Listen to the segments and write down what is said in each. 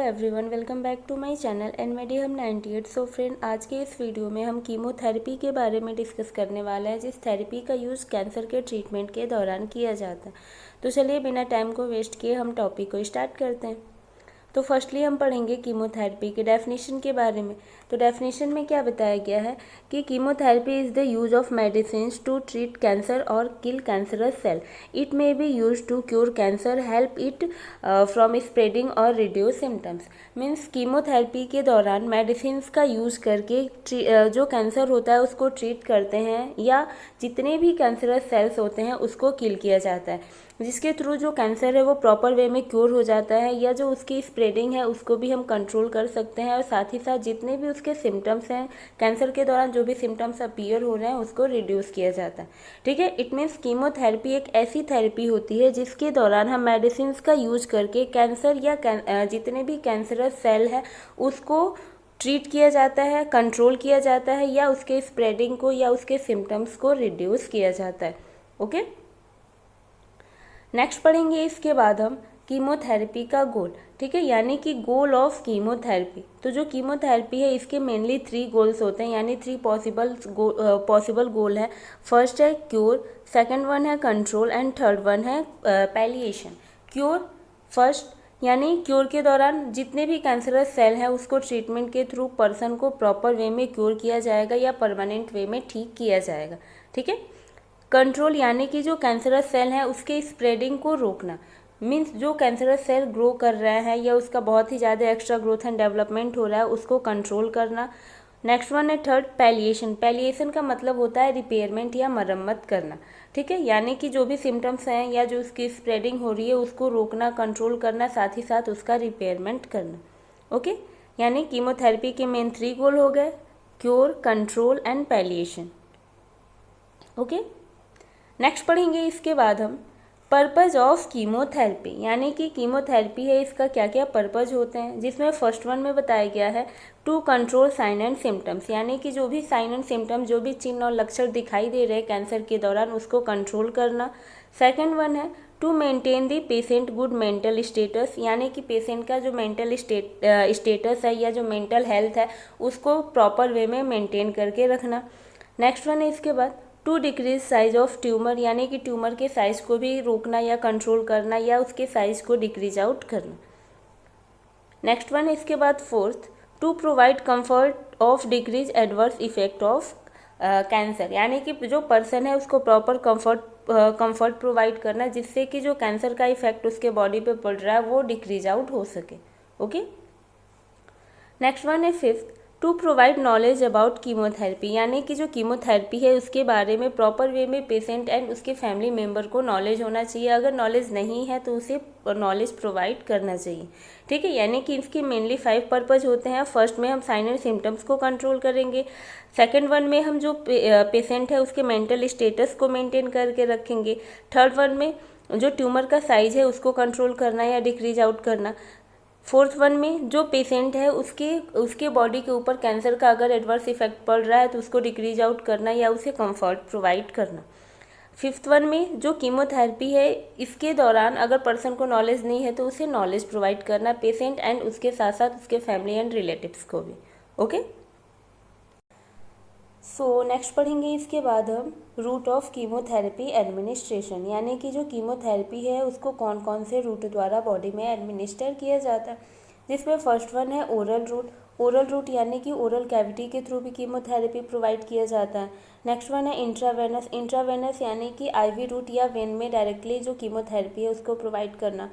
Everyone, welcome back to my channel एनमेडियम 98। So friend, आज के इस वीडियो में हम कीमोथेरेपी के बारे में डिस्कस करने वाले हैं, जिस थेरेपी का यूज़ कैंसर के ट्रीटमेंट के दौरान किया जाता है। तो चलिए बिना टाइम को वेस्ट किए हम टॉपिक को स्टार्ट करते हैं। तो फर्स्टली हम पढ़ेंगे कीमोथेरेपी के डेफिनेशन के बारे में। तो डेफिनेशन में क्या बताया गया है कि chemotherapy is the use of medicine to treat cancer और kill cancerous cell. It may be use to cure cancer, help it from spreading और रिड्यूस सिम्टम्स। मीन्स कीमोथेरेपी के दौरान मेडिसिन का यूज़ करके जो कैंसर होता है उसको ट्रीट करते हैं, या जितने भी कैंसरस सेल्स होते हैं उसको किल किया जाता है, जिसके थ्रू जो कैंसर है वो प्रॉपर वे में क्योर हो जाता है, या जो उसकी स्प्रेडिंग है उसको भी हम कंट्रोल कर सकते हैं, और साथ ही साथ जितने भी उसके सिम्टम्स हैं कैंसर के दौरान जो भी सिम्टम्स अपीयर हो रहे हैं उसको रिड्यूस किया जाता है। ठीक है, इट मीन्स कीमोथेरेपी एक ऐसी थेरेपी होती है जिसके दौरान हम मेडिसिन का यूज करके कैंसर या जितने भी कैंसरस सेल है उसको ट्रीट किया जाता है, कंट्रोल किया जाता है, या उसके स्प्रेडिंग को या उसके सिम्टम्स को रिड्यूस किया जाता है। ओके, नेक्स्ट पढ़ेंगे इसके बाद हम कीमोथेरेपी का गोल। ठीक है, यानी कि गोल ऑफ कीमोथेरेपी। तो जो कीमोथेरेपी है इसके मेनली 3 गोल्स होते हैं, यानी 3 पॉसिबल गोल है। फर्स्ट है क्योर, सेकंड वन है कंट्रोल एंड थर्ड वन है पैलिएशन। क्योर फर्स्ट, यानी क्योर के दौरान जितने भी कैंसरस सेल है उसको ट्रीटमेंट के थ्रू पर्सन को प्रॉपर वे में क्योर किया जाएगा या परमानेंट वे में ठीक किया जाएगा। ठीक है, कंट्रोल, यानी कि जो कैंसरस सेल है उसके स्प्रेडिंग को रोकना। मीन्स जो कैंसरस सेल ग्रो कर रहा है या उसका बहुत ही ज़्यादा एक्स्ट्रा ग्रोथ एंड डेवलपमेंट हो रहा है उसको कंट्रोल करना। नेक्स्ट वन है थर्ड पैलिएशन। पैलिएशन का मतलब होता है रिपेयरमेंट या मरम्मत करना। ठीक है, यानी कि जो भी सिम्टम्स हैं या जो उसकी स्प्रेडिंग हो रही है उसको रोकना, कंट्रोल करना, साथ ही साथ उसका रिपेयरमेंट करना। ओके, यानी कीमोथेरेपी के मेन 3 गोल हो गए, cure, control and palliation. Okay, next पढ़ेंगे इसके बाद हम पर्पज़ ऑफ कीमोथेरेपी, यानी कि कीमोथेरेपी है इसका क्या क्या पर्पज़ होते हैं, जिसमें फर्स्ट वन में बताया गया है to control sign and symptoms, यानी कि जो भी साइन एंड सिम्टम्स, जो भी चिन्ह और लक्षण दिखाई दे रहे हैं कैंसर के दौरान उसको कंट्रोल करना। सेकंड वन है to maintain the patient good mental status, यानी कि पेशेंट का जो मेंटल स्टेटस है या जो मेंटल हेल्थ है उसको प्रॉपर वे में मेंटेन करके रखना। नेक्स्ट वन है इसके बाद to decrease size of tumour, यानी कि ट्यूमर के साइज को भी रोकना या कंट्रोल करना या उसके साइज को डिक्रीज आउट करना। नेक्स्ट वन है इसके बाद fourth to provide comfort of decrease adverse effect of cancer, यानी कि जो पर्सन है उसको प्रॉपर कंफर्ट प्रोवाइड करना जिससे कि जो कैंसर का इफेक्ट उसके बॉडी पे पड़ रहा है वो डिक्रीज आउट हो सके। ओके, नेक्स्ट वन है fifth to provide knowledge about chemotherapy, यानी कि जो कीमोथेरेपी है उसके बारे में प्रॉपर वे में पेशेंट एंड उसके फैमिली मेम्बर को नॉलेज होना चाहिए। अगर नॉलेज नहीं है तो उसे नॉलेज प्रोवाइड करना चाहिए। ठीक है, यानी कि इसके मेनली 5 पर्पज़ होते हैं। फर्स्ट में हम साइन एंड सिम्टम्स को कंट्रोल करेंगे। सेकेंड वन में हम जो पेशेंट है उसके मेंटल स्टेटस को मेंटेन करके रखेंगे। थर्ड वन में जो ट्यूमर का साइज है उसको कंट्रोल करना या डिक्रीज आउट करना। फोर्थ वन में जो पेशेंट है उसके बॉडी के ऊपर कैंसर का अगर एडवर्स इफेक्ट पड़ रहा है तो उसको डिक्रीज आउट करना या उसे कंफर्ट प्रोवाइड करना। फिफ्थ वन में जो कीमोथेरेपी है इसके दौरान अगर पर्सन को नॉलेज नहीं है तो उसे नॉलेज प्रोवाइड करना, पेशेंट एंड उसके साथ साथ उसके फैमिली एंड रिलेटिव्स को भी। ओके, सो नेक्स्ट पढ़ेंगे इसके बाद हम रूट ऑफ कीमोथेरेपी एडमिनिस्ट्रेशन, यानी कि जो कीमोथेरेपी है उसको कौन कौन से रूट द्वारा बॉडी में एडमिनिस्टर किया जाता है, जिसमें फर्स्ट वन है ओरल रूट। ओरल रूट यानी कि ओरल कैविटी के थ्रू भी कीमोथेरेपी प्रोवाइड किया जाता है। नेक्स्ट वन है इंट्रावेनस। इंट्रावेनस यानी कि आईवी रूट या वेन में डायरेक्टली जो कीमोथेरेपी है उसको प्रोवाइड करना।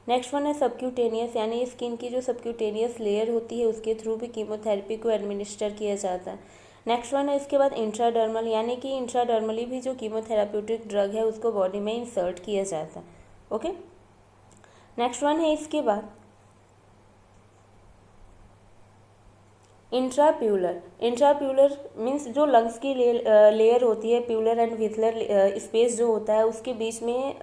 नेक्स्ट वन है सबक्यूटेनियस, यानी स्किन की जो सबक्यूटेनियस लेयर होती है उसके थ्रू भी कीमोथेरेपी को एडमिनिस्टर किया जाता है। नेक्स्ट वन है इसके बाद इंट्राडर्मल, यानी कि इंट्राडर्मली भी जो कीमोथेराप्यूटिक ड्रग है उसको बॉडी में इंसर्ट किया जाता है। ओके, नेक्स्ट वन है इसके बाद इंट्राप्यूलर। इंट्राप्यूलर मीन्स जो लंग्स की लेयर होती है, प्यूलर एंड विजलर स्पेस जो होता है उसके बीच में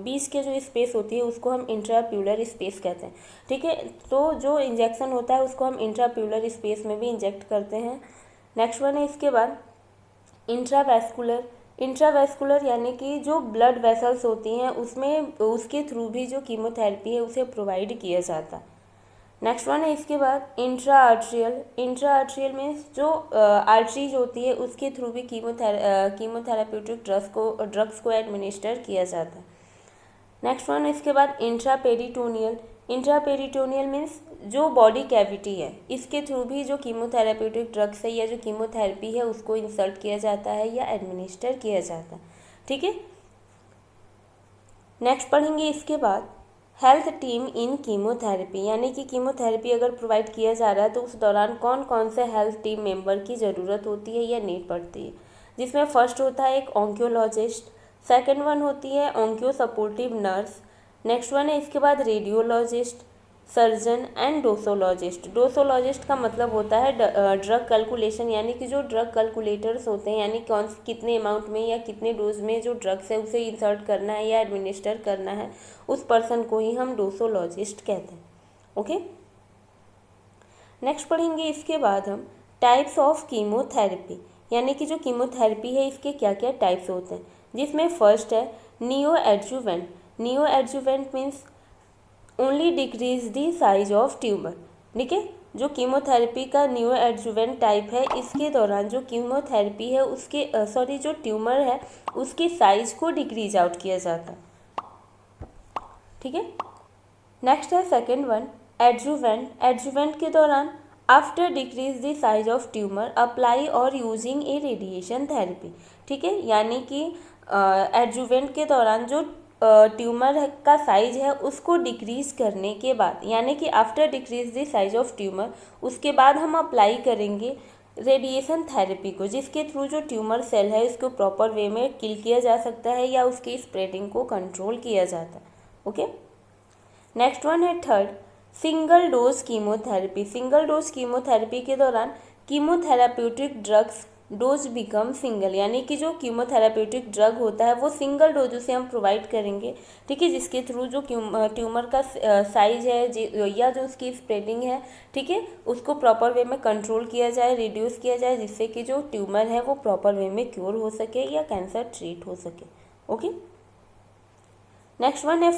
बीच के जो स्पेस होती है उसको हम इंट्राप्यूलर स्पेस कहते हैं। ठीक है, तो जो इंजेक्शन होता है उसको हम इंट्राप्यूलर स्पेस में भी इंजेक्ट करते हैं। नेक्स्ट वन है इसके बाद इंट्रावैस्कुलर। इंट्रावैस्कुलर यानी कि जो ब्लड वेसल्स होती हैं उसमें उसके थ्रू भी जो कीमोथेरेपी है उसे प्रोवाइड किया जाता है। नेक्स्ट वन है इसके बाद intra arterial. Intra arterial means जो आर्टरीज होती है उसके थ्रू भी कीमोथेराप्यूटिक ड्रग्स को एडमिनिस्टर किया जाता है। नेक्स्ट वन है इसके बाद intra peritoneal. Intra peritoneal means जो बॉडी कैविटी है इसके थ्रू भी जो कीमोथेराप्यूटिक ड्रग्स है या जो कीमोथेरेपी है उसको इंसर्ट किया जाता है या एडमिनिस्टर किया जाता है। ठीक है, नेक्स्ट पढ़ेंगे इसके बाद हेल्थ टीम इन कीमोथेरेपी, यानी कि कीमोथेरेपी अगर प्रोवाइड किया जा रहा है तो उस दौरान कौन कौन से हेल्थ टीम मेंबर की ज़रूरत होती है या नीड पड़ती है। जिसमें फर्स्ट होता है एक ऑन्कोलॉजिस्ट, सेकंड वन होती है onco supportive nurse, next one है इसके बाद रेडियोलॉजिस्ट, सर्जन एंड डोसोलॉजिस्ट। डोसोलॉजिस्ट का मतलब होता है ड्रग कैलकुलेशन, यानी कि जो ड्रग कैलकुलेटर्स होते हैं, यानी कौन कितने अमाउंट में या कितने डोज में जो ड्रग्स है उसे इंसर्ट करना है या एडमिनिस्टर करना है, उस पर्सन को ही हम डोसोलॉजिस्ट कहते हैं। ओके, नेक्स्ट पढ़ेंगे इसके बाद हम टाइप्स ऑफ कीमोथेरेपी, यानी कि जो कीमोथेरेपी है इसके क्या क्या टाइप्स होते हैं। जिसमें फर्स्ट है neo adjuvant. Neo adjuvant means only decrease the size of tumour. ठीक है, जो कीमोथेरेपी का न्यू एडजुवेंट टाइप है इसके दौरान जो कीमोथेरेपी है उसके जो ट्यूमर है उसकी साइज को डिक्रीज आउट किया जाता है। ठीक है, नेक्स्ट है सेकेंड वन एडजुवेंट। एडजुवेंट के दौरान after decrease the size of tumour apply और यूजिंग ए रेडिएशन थेरेपी। ठीक है, यानी कि एडजुवेंट के दौरान जो ट्यूमर का साइज है उसको डिक्रीज करने के बाद, यानी कि after decrease the size of tumour, उसके बाद हम अप्लाई करेंगे रेडिएशन थेरेपी को, जिसके थ्रू जो ट्यूमर सेल है इसको प्रॉपर वे में किल किया जा सकता है या उसकी स्प्रेडिंग को कंट्रोल किया जाता है। ओके, नेक्स्ट वन है third single dose chemotherapy. Single dose chemotherapy के दौरान chemotherapeutic drugs dose become single, यानी कि जो कीमोथेराप्यूटिक ड्रग होता है वो सिंगल डोज उसे हम प्रोवाइड करेंगे। ठीक है, जिसके थ्रू जो ट्यूमर का साइज है या जो उसकी स्प्रेडिंग है, ठीक है, उसको प्रॉपर वे में कंट्रोल किया जाए, रिड्यूस किया जाए, जिससे कि जो ट्यूमर है वो प्रॉपर वे में क्योर हो सके या कैंसर ट्रीट हो सके। ओके, नेक्स्ट वन है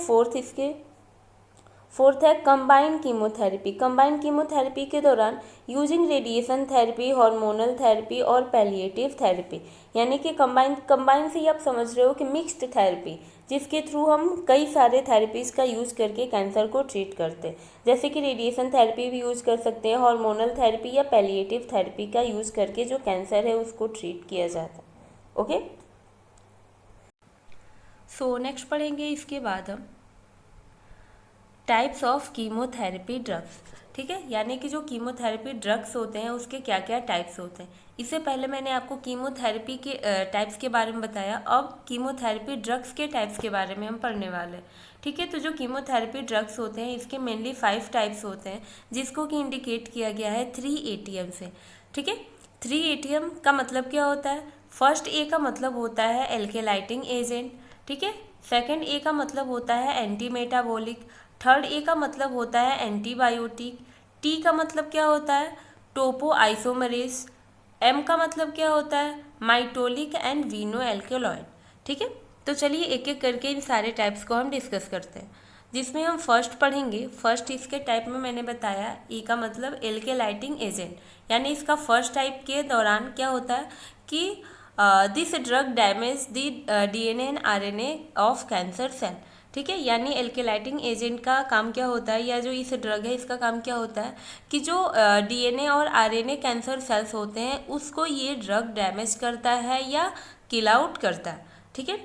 फोर्थ है कंबाइंड कीमोथेरेपी। कंबाइंड कीमोथेरेपी के दौरान using radiation therapy, hormonal therapy और पैलिएटिव थेरेपी, यानी कि कंबाइन से ही आप समझ रहे हो कि मिक्स्ड थेरेपी, जिसके थ्रू हम कई सारे थेरेपीज का यूज़ करके कैंसर को ट्रीट करते हैं। जैसे कि रेडिएशन थेरेपी भी यूज़ कर सकते हैं, हार्मोनल थेरेपी या पैलिएटिव थेरेपी का यूज़ करके जो कैंसर है उसको ट्रीट किया जाता है। ओके, सो नेक्स्ट पढ़ेंगे इसके बाद हम टाइप्स ऑफ कीमोथेरेपी ड्रग्स। ठीक है, यानी कि जो कीमोथेरेपी ड्रग्स होते हैं उसके क्या क्या टाइप्स होते हैं। इससे पहले मैंने आपको कीमोथेरेपी के टाइप्स के बारे में बताया, अब कीमोथेरेपी ड्रग्स के टाइप्स के बारे में हम पढ़ने वाले हैं। ठीक है, तो जो कीमोथेरेपी ड्रग्स होते हैं इसके मेनली 5 टाइप्स होते हैं, जिसको कि इंडिकेट किया गया है 3 ATM से। ठीक है, 3 ATM का मतलब क्या होता है। फर्स्ट ए का मतलब होता है एल्केलाइटिंग एजेंट। ठीक है, सेकेंड ए का मतलब होता है एंटी मेटाबॉलिक, थर्ड ए का मतलब होता है एंटीबायोटिक, टी का मतलब क्या होता है टोपो आइसोमरेज, एम का मतलब क्या होता है माइटोलिक एंड वीनो एल्केलॉइड। ठीक है, तो चलिए एक एक करके इन सारे टाइप्स को हम डिस्कस करते हैं। जिसमें हम फर्स्ट पढ़ेंगे, फर्स्ट इसके टाइप में मैंने बताया ई का मतलब एल्केलाइटिंग एजेंट, यानी इसका फर्स्ट टाइप के दौरान क्या होता है कि this drug damage the DNA and RNA of cancer cell. ठीक है, यानी एल्केलाइटिंग एजेंट का काम क्या होता है, या जो इस ड्रग है इसका काम क्या होता है कि जो DNA और RNA कैंसर सेल्स होते हैं उसको ये ड्रग डैमेज करता है या किल आउट करता है। ठीक है,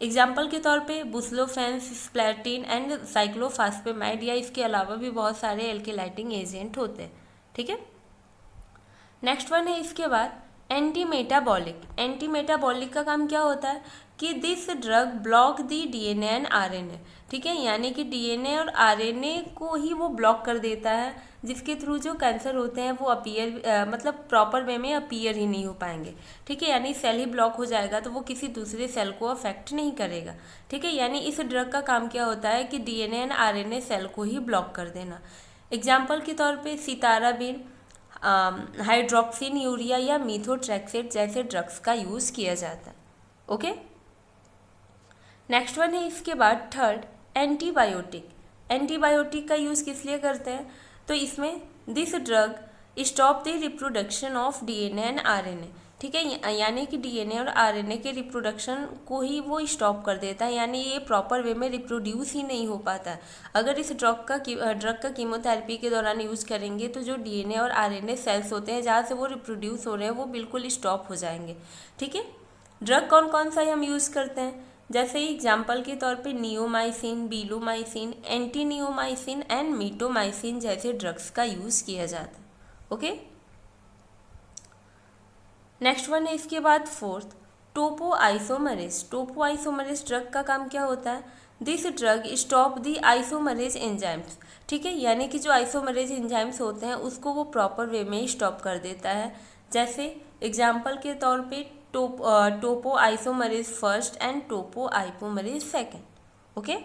एग्जाम्पल के तौर पे बुस्लोफेन, स्प्लैटिन एंड साइक्लोफास्फेमाइड, या इसके अलावा भी बहुत सारे एल्केलाइटिंग एजेंट होते हैं। ठीक है, नेक्स्ट वन है इसके बाद एंटी मेटाबॉलिक। एंटी मेटाबॉलिक का काम क्या होता है कि this drug block the DNA and RNA। ठीक है, यानी कि DNA और RNA को ही वो ब्लॉक कर देता है, जिसके थ्रू जो कैंसर होते हैं वो मतलब प्रॉपर वे में अपीयर ही नहीं हो पाएंगे। ठीक है, यानी सेल ही ब्लॉक हो जाएगा तो वो किसी दूसरे सेल को अफेक्ट नहीं करेगा। ठीक है, यानी इस ड्रग का काम क्या होता है कि DNA एंड RNA सेल को ही ब्लॉक कर देना। एग्जाम्पल के तौर पर सिताराबिन, हाइड्रोक्सिन यूरिया या मीथोट्रेक्सेट जैसे ड्रग्स का यूज़ किया जाता है। ओके, नेक्स्ट वन है इसके बाद थर्ड एंटीबायोटिक। एंटीबायोटिक का यूज़ किस लिए करते हैं, तो इसमें this drug stop the reproduction of DNA and RNA, ठीक है, यानी कि डीएनए और आरएनए के रिप्रोडक्शन को ही वो स्टॉप कर देता है, यानी ये प्रॉपर वे में रिप्रोड्यूस ही नहीं हो पाता है। अगर इस ड्रग का कीमोथेरेपी के दौरान यूज़ करेंगे तो जो डीएनए और आरएनए सेल्स होते हैं जहाँ से वो रिप्रोड्यूस हो रहे हैं वो बिल्कुल स्टॉप हो जाएंगे, ठीक है। ड्रग कौन कौन सा हम यूज़ करते हैं, जैसे एग्जाम्पल के तौर पे नियोमाइसिन, बीलोमाइसिन, एंटी नियोमाइसिन एंड मीटोमाइसिन जैसे ड्रग्स का यूज़ किया जाता है। ओके, नेक्स्ट वन है इसके बाद फोर्थ, टोपोआइसोमरेज। टोपोआइसोमरेज ड्रग का काम क्या होता है, this drug stop the isomerase enzymes, ठीक है, यानी कि जो आइसोमरेज एंजाइम्स होते हैं उसको वो प्रॉपर वे में स्टॉप कर देता है। जैसे एग्जाम्पल के तौर पे topoisomerase first and topoisomerase second. Okay,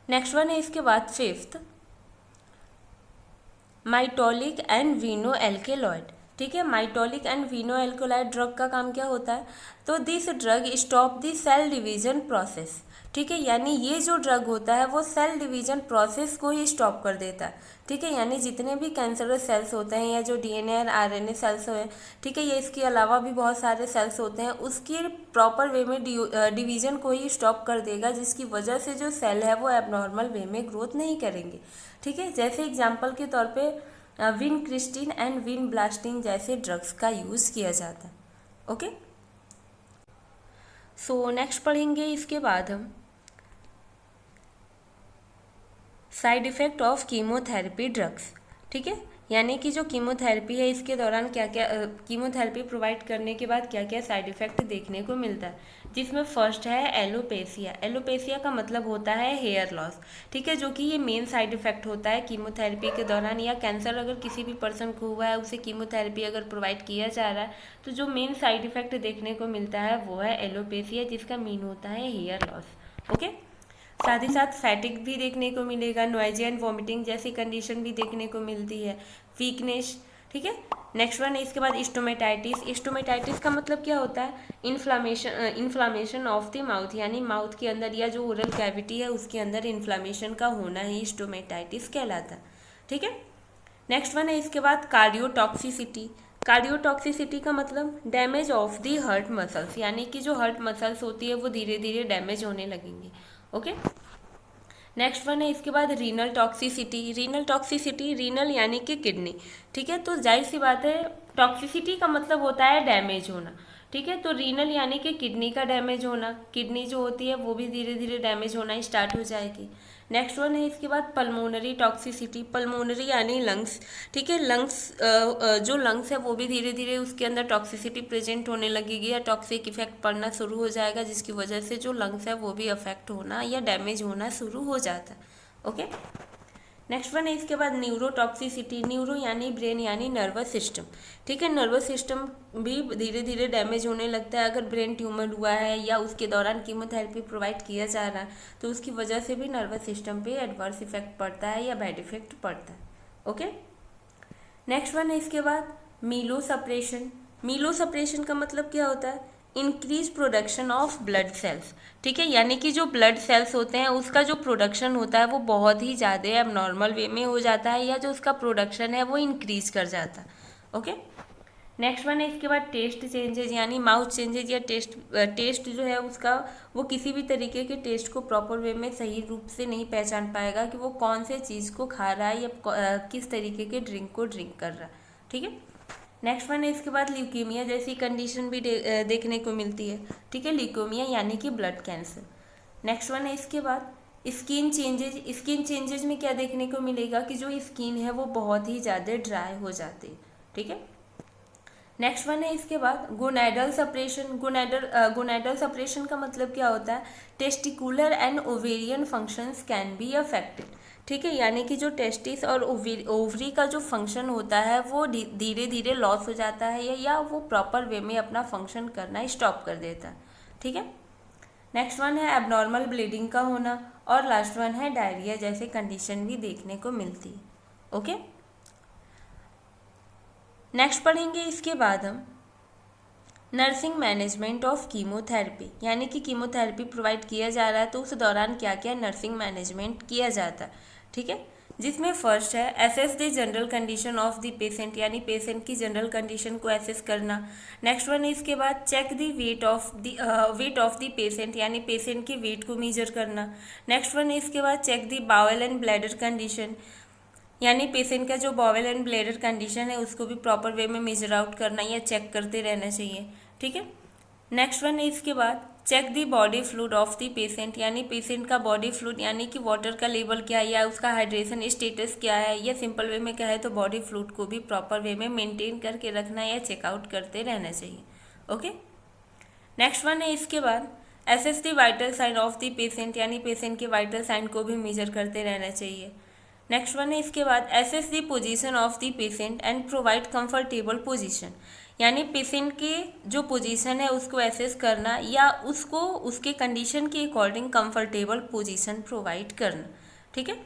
next one है इसके बाद fifth, mitotic and vinca alkaloid, ठीक है। Mitotic and vinca alkaloid drug का काम क्या होता है, तो this drug stop the cell division process, ठीक है, यानी ये जो ड्रग होता है वो सेल डिवीजन प्रोसेस को ही स्टॉप कर देता है, ठीक है, यानी जितने भी कैंसरस सेल्स होते हैं या जो डीएनए और आरएनए सेल्स हैं, ठीक है, ये इसके अलावा भी बहुत सारे सेल्स होते हैं, उसके प्रॉपर वे में डिवीजन को ही स्टॉप कर देगा, जिसकी वजह से जो सेल है वो एबनॉर्मल वे में ग्रोथ नहीं करेंगे, ठीक है। जैसे एग्जाम्पल के तौर पे विनक्रिस्टिन एंड विनब्लास्टिन जैसे ड्रग्स का यूज़ किया जाता है। ओके, सो नेक्स्ट पढ़ेंगे इसके बाद हम side effect of chemotherapy drugs, ठीक है, यानी कि जो कीमोथेरेपी है इसके दौरान क्या क्या कीमोथेरेपी प्रोवाइड करने के बाद क्या क्या साइड इफ़ेक्ट देखने को मिलता है, जिसमें फर्स्ट है एलोपेसिया। एलोपेसिया का मतलब होता है हेयर लॉस, ठीक है, जो कि ये मेन साइड इफ़ेक्ट होता है कीमोथेरेपी के दौरान, या कैंसर अगर किसी भी पर्सन को हुआ है उसे कीमोथेरेपी अगर प्रोवाइड किया जा रहा है तो जो मेन साइड इफ़ेक्ट देखने को मिलता है वो है एलोपेसिया, जिसका मीन होता है हेयर लॉस। ओके, साथ ही साथ फैटिक भी देखने को मिलेगा, नॉइजिया एंड वॉमिटिंग जैसी कंडीशन भी देखने को मिलती है, वीकनेस, ठीक है। नेक्स्ट वन है इसके बाद स्टोमेटाइटिस। स्टोमेटाइटिस का मतलब क्या होता है, इन्फ्लामेशन ऑफ द माउथ, यानी माउथ के अंदर या जो ओरल कैविटी है उसके अंदर इन्फ्लामेशन का होना ही स्टोमेटाइटिस कहलाता है, ठीक है। नेक्स्ट वन है इसके बाद कार्डियोटॉक्सिसिटी। कार्डियोटॉक्सिसिटी का मतलब damage of the heart muscles, यानी कि जो हार्ट मसल्स होती है वो धीरे धीरे डैमेज होने लगेंगी। ओके, नेक्स्ट वन है इसके बाद renal toxicity. Renal toxicity, renal यानी कि किडनी, ठीक है, तो जाहिर सी बात है टॉक्सिसिटी का मतलब होता है डैमेज होना, ठीक है, तो रीनल यानी कि किडनी का डैमेज होना, किडनी जो होती है वो भी धीरे धीरे डैमेज होना स्टार्ट हो जाएगी। नेक्स्ट वन है इसके बाद पल्मोनरी टॉक्सिसिटी। पल्मोनरी यानी लंग्स, ठीक है, लंग्स जो लंग्स है वो भी धीरे धीरे उसके अंदर टॉक्सिसिटी प्रेजेंट होने लगेगी या टॉक्सिक इफेक्ट पड़ना शुरू हो जाएगा, जिसकी वजह से जो लंग्स है वो भी अफेक्ट होना या डैमेज होना शुरू हो जाता है। ओके, नेक्स्ट वन है इसके बाद न्यूरोटॉक्सिसिटी। न्यूरो यानी ब्रेन यानी नर्वस सिस्टम, ठीक है, नर्वस सिस्टम भी धीरे धीरे डैमेज होने लगता है। अगर ब्रेन ट्यूमर हुआ है या उसके दौरान कीमोथेरेपी प्रोवाइड किया जा रहा है तो उसकी वजह से भी नर्वस सिस्टम पे एडवर्स इफेक्ट पड़ता है या बैड इफेक्ट पड़ता है। ओके, नेक्स्ट वन है इसके बाद मीलो सप्रेशन। मीलो सप्रेशन का मतलब क्या होता है, increase production of blood cells, ठीक है, यानी कि जो ब्लड सेल्स होते हैं उसका जो प्रोडक्शन होता है वो बहुत ही ज़्यादा एबनॉर्मल वे में हो जाता है, या जो उसका प्रोडक्शन है वो इंक्रीज कर जाता है। ओके, नेक्स्ट वन है इसके बाद टेस्ट चेंजेज, यानी माउथ चेंजेज या टेस्ट जो है उसका वो किसी भी तरीके के टेस्ट को प्रॉपर वे में सही रूप से नहीं पहचान पाएगा कि वो कौन से चीज़ को खा रहा है या किस तरीके के ड्रिंक को ड्रिंक कर रहा है, ठीक है। नेक्स्ट वन है इसके बाद ल्यूकीमिया जैसी कंडीशन भी देखने को मिलती है, ठीक है, ल्यूकीमिया यानी कि ब्लड कैंसर। नेक्स्ट वन है इसके बाद स्किन चेंजेज। स्किन चेंजेज में क्या देखने को मिलेगा कि जो स्किन है वो बहुत ही ज़्यादा ड्राई हो जाती है, ठीक है। नेक्स्ट वन है इसके बाद गोनैडल सप्रेशन। गोनैडल सप्रेशन का मतलब क्या होता है, testicular and ovarian functions can be affected, ठीक है, यानी कि जो टेस्टिस और ओवरी का जो फंक्शन होता है वो धीरे धीरे लॉस हो जाता है या वो प्रॉपर वे में अपना फंक्शन करना स्टॉप कर देता है, ठीक है। नेक्स्ट वन है एबनॉर्मल ब्लीडिंग का होना, और लास्ट वन है डायरिया जैसे कंडीशन भी देखने को मिलती है। ओके, नेक्स्ट पढ़ेंगे इसके बाद हम नर्सिंग मैनेजमेंट ऑफ कीमोथेरेपी, यानी कि कीमोथेरेपी प्रोवाइड किया जा रहा है तो उस दौरान क्या क्या नर्सिंग मैनेजमेंट किया जाता है, ठीक है। जिसमें फर्स्ट है assess the general condition of the patient, यानी पेशेंट की जनरल कंडीशन को एसेस करना। नेक्स्ट वन है इसके बाद check the weight of the patient, यानी पेशेंट के वेट को मेजर करना। नेक्स्ट वन है इसके बाद check the bowel and bladder condition, यानी पेशेंट का जो बॉवेल एंड ब्लैडर कंडीशन है उसको भी प्रॉपर वे में मेजर आउट करना या चेक करते रहना चाहिए, ठीक है। नेक्स्ट वन है इसके बाद check the body fluid of the patient, यानी पेशेंट का बॉडी फ्लूइड यानी कि वाटर का लेवल क्या है या उसका हाइड्रेशन स्टेटस क्या है, या सिंपल वे में क्या है तो बॉडी फ्लूइड को भी प्रॉपर वे में मेंटेन करके रखना या चेकआउट करते रहना चाहिए, ओके। नेक्स्ट वन है इसके बाद assess the vital sign of the patient, यानी पेशेंट के वाइटल साइन को भी मेजर करते रहना चाहिए। नेक्स्ट वन है इसके बाद assess the position of the patient and provide comfortable position, यानी पेशेंट के जो पोजीशन है उसको एसेस करना या उसको उसके कंडीशन के अकॉर्डिंग कंफर्टेबल पोजीशन प्रोवाइड करना, ठीक है।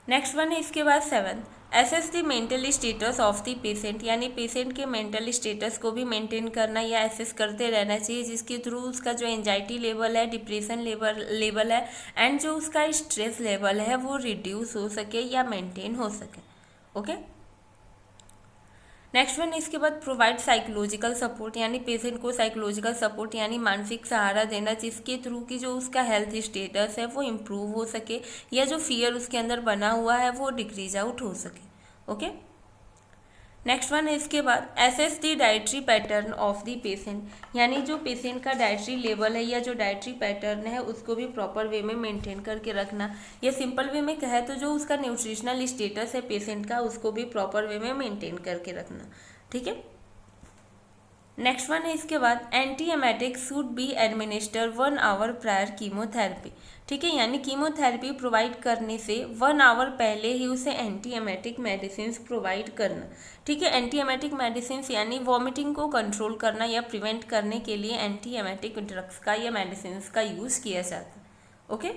नेक्स्ट वन है इसके बाद 7 assess the mental status of the patient, यानी पेशेंट के मेंटल स्टेटस को भी मेंटेन करना या एसेस करते रहना चाहिए, जिसके थ्रू उसका जो एंजाइटी लेवल है, डिप्रेशन लेवल है एंड जो उसका स्ट्रेस लेवल है वो रिड्यूस हो सके या मेंटेन हो सके, ओके। नेक्स्ट वन इसके बाद प्रोवाइड साइकोलॉजिकल सपोर्ट, यानी पेशेंट को साइकोलॉजिकल सपोर्ट यानी मानसिक सहारा देना, जिसके थ्रू की जो उसका हेल्थ स्टेटस है वो इम्प्रूव हो सके या जो फियर उसके अंदर बना हुआ है वो डिक्रीज आउट हो सके, ओके। नेक्स्ट वन है इसके बाद assess the dietary pattern of the patient, यानी जो पेशेंट का डाइटरी लेवल है या जो डाइटरी पैटर्न है उसको भी प्रॉपर वे में मेंटेन करके रखना, या सिंपल वे में कहे तो जो उसका न्यूट्रिशनल स्टेटस है पेशेंट का उसको भी प्रॉपर वे में मेंटेन करके रखना, ठीक है। नेक्स्ट वन है इसके बाद antiemetic should be administer 1 hour prior chemotherapy, ठीक है, यानी कीमोथेरेपी प्रोवाइड करने से 1 आवर पहले ही उसे एंटी एमेटिक मेडिसिन प्रोवाइड करना, ठीक है। एंटी एमेटिक मेडिसिन यानी वॉमिटिंग को कंट्रोल करना या प्रिवेंट करने के लिए एंटी एमेटिक ड्रग्स का या मेडिसिन का यूज़ किया जाता है, ओके।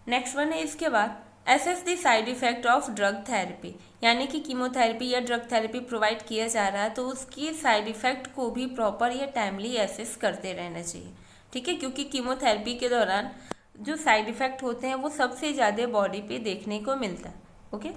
नेक्स्ट वन है इसके बाद assess the side effect of drug therapy, यानी कि कीमोथेरेपी या ड्रग थेरेपी प्रोवाइड किया जा रहा है तो उसकी साइड इफेक्ट को भी प्रॉपर या टाइमली एसेस करते रहना चाहिए, ठीक है, क्योंकि कीमोथेरेपी के दौरान जो साइड इफेक्ट होते हैं वो सबसे ज़्यादा बॉडी पे देखने को मिलता है, ओके।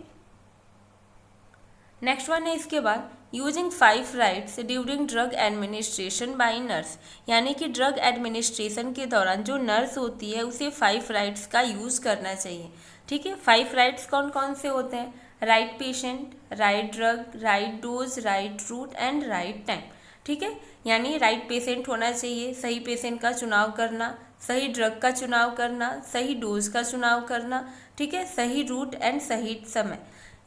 नेक्स्ट वन है इसके बाद using 5 rights during drug administration by nurse, यानी कि ड्रग एडमिनिस्ट्रेशन के दौरान जो नर्स होती है उसे 5 राइट्स का यूज़ करना चाहिए, ठीक है। 5 राइट्स कौन कौन से होते हैं? Right patient, right drug, right dose, right route and right time, ठीक है। यानी राइट पेशेंट होना चाहिए, सही पेशेंट का चुनाव करना, सही ड्रग का चुनाव करना, सही डोज का चुनाव करना, ठीक है, सही रूट एंड सही समय,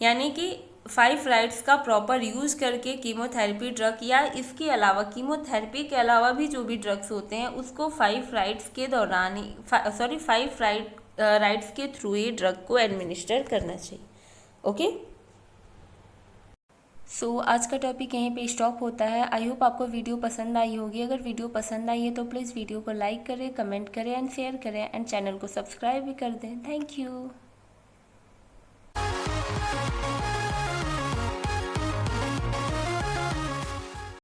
यानी कि 5 राइट्स का प्रॉपर यूज़ करके कीमोथेरेपी ड्रग या इसके अलावा कीमोथेरेपी के अलावा भी जो भी ड्रग्स होते हैं उसको 5 राइट्स के दौरान ही 5 राइट्स के थ्रू ही ड्रग को एडमिनिस्टर करना चाहिए, ओके। सो आज का टॉपिक यहीं पे स्टॉप होता है। आई होप आपको वीडियो पसंद आई होगी। अगर वीडियो पसंद आई है तो प्लीज़ वीडियो को लाइक करें, कमेंट करें एंड शेयर करें एंड चैनल को सब्सक्राइब भी कर दें। Thank you.